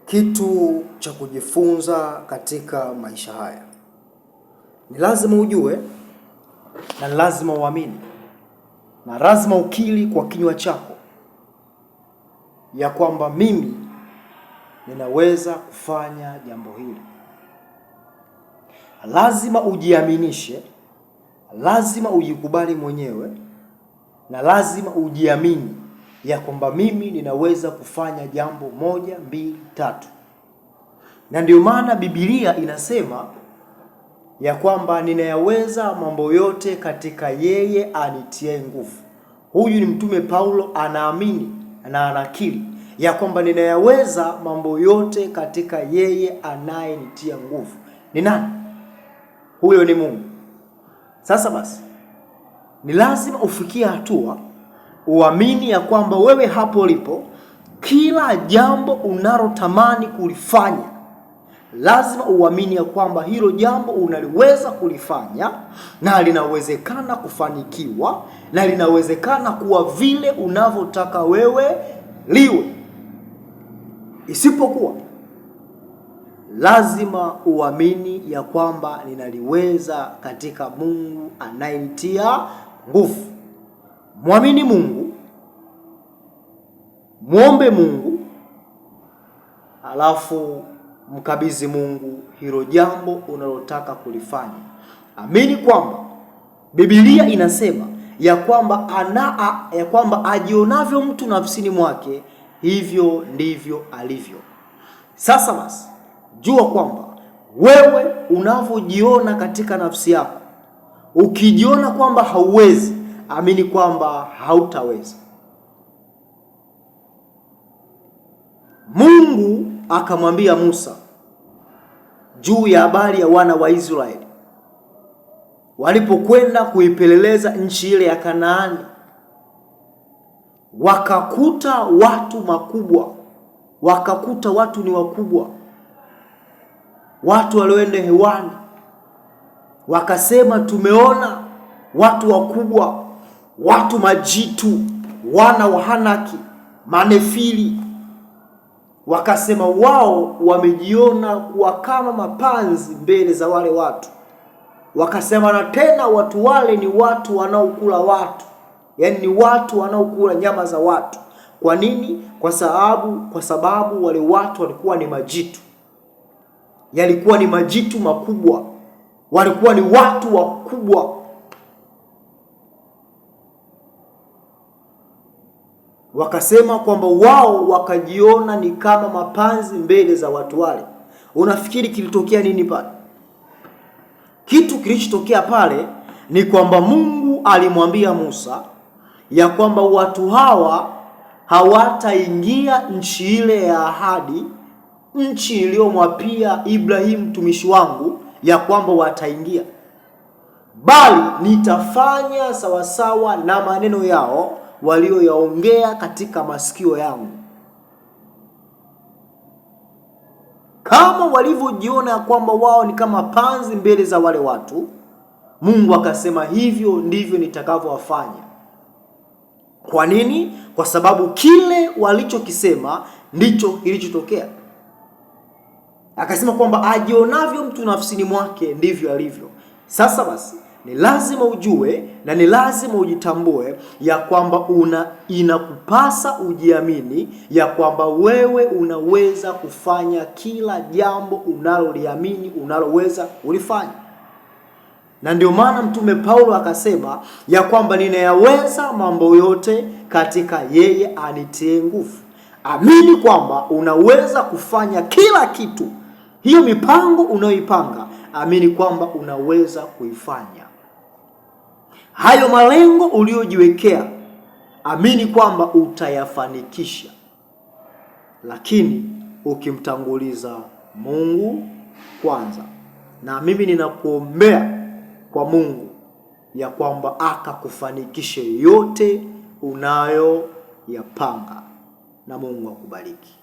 Kitu cha kujifunza katika maisha haya ni lazima ujue na lazima uamini na lazima ukiri kwa kinywa chako ya kwamba mimi ninaweza kufanya jambo hili. Lazima ujiaminishe, lazima ujikubali mwenyewe na lazima ujiamini ya kwamba mimi ninaweza kufanya jambo 1, 2, 3. Na ndio maana Biblia inasema ya kwamba ninayaweza mambo yote katika yeye anitie nguvu. Huyu ni Mtume Paulo anaamini na anakiri ya kwamba ninayaweza mambo yote katika yeye anayenitia nguvu. Ni nani? Huyo ni Mungu. Sasa basi, ni lazima ufikie hatua uamini ya kwamba wewe hapo ulipo, kila jambo unalotamani kulifanya, lazima uamini ya kwamba hilo jambo unaliweza kulifanya na linawezekana kufanikiwa na linawezekana kuwa vile unavyotaka wewe liwe. Isipokuwa lazima uamini ya kwamba ninaliweza katika Mungu anayenitia nguvu. Muamini Mungu, muombe Mungu, alafu mkabidhi Mungu hilo jambo unalotaka kulifanya. Amini kwamba Biblia inasema ya kwamba ajionavyo mtu nafsini mwake hivyo ndivyo alivyo. Sasa basi, jua kwamba wewe unavyojiona katika nafsi yako, ukijiona kwamba hauwezi, amini kwamba hautaweza. Mungu akamwambia Musa juu ya habari ya wana wa Israeli walipokwenda kuipeleleza nchi ile ya Kanaani, wakakuta watu makubwa, wakakuta watu ni wakubwa, watu walioenda hewani, wakasema tumeona watu wakubwa, watu majitu, wana wa Hanaki, manefili. Wakasema wao wamejiona kuwa kama mapanzi mbele za wale watu. Wakasema na tena watu wale ni watu wanaokula watu, yaani ni watu wanaokula nyama za watu. Kwa nini? Kwa sababu wale watu walikuwa ni majitu, yalikuwa ni majitu makubwa, walikuwa ni watu wakubwa. Wakasema kwamba wao wakajiona ni kama mapanzi mbele za watu wale. Unafikiri kilitokea nini pale? Kitu kilichotokea pale ni kwamba Mungu alimwambia Musa ya kwamba watu hawa hawataingia nchi ile ya ahadi, nchi iliyomwapia Ibrahim mtumishi wangu ya kwamba wataingia, bali nitafanya sawasawa na maneno yao walioyaongea katika masikio yangu. Kama walivyojiona kwamba wao ni kama panzi mbele za wale watu, Mungu akasema hivyo ndivyo nitakavyowafanya. Kwa nini? Kwa sababu kile walichokisema ndicho kilichotokea. Akasema kwamba ajionavyo mtu nafsini mwake ndivyo alivyo. Sasa basi, ni lazima ujue na ni lazima ujitambue ya kwamba inakupasa ujiamini ya kwamba wewe unaweza kufanya kila jambo unaloliamini unaloweza ulifanya. Na ndio maana Mtume Paulo akasema ya kwamba ninayaweza mambo yote katika yeye anitie nguvu. Amini kwamba unaweza kufanya kila kitu. Hiyo mipango unayoipanga, amini kwamba unaweza kuifanya. Hayo malengo uliojiwekea, amini kwamba utayafanikisha. Lakini ukimtanguliza Mungu kwanza. Na mimi ninakuombea kwa Mungu ya kwamba akakufanikishe yote unayoyapanga, na Mungu akubariki.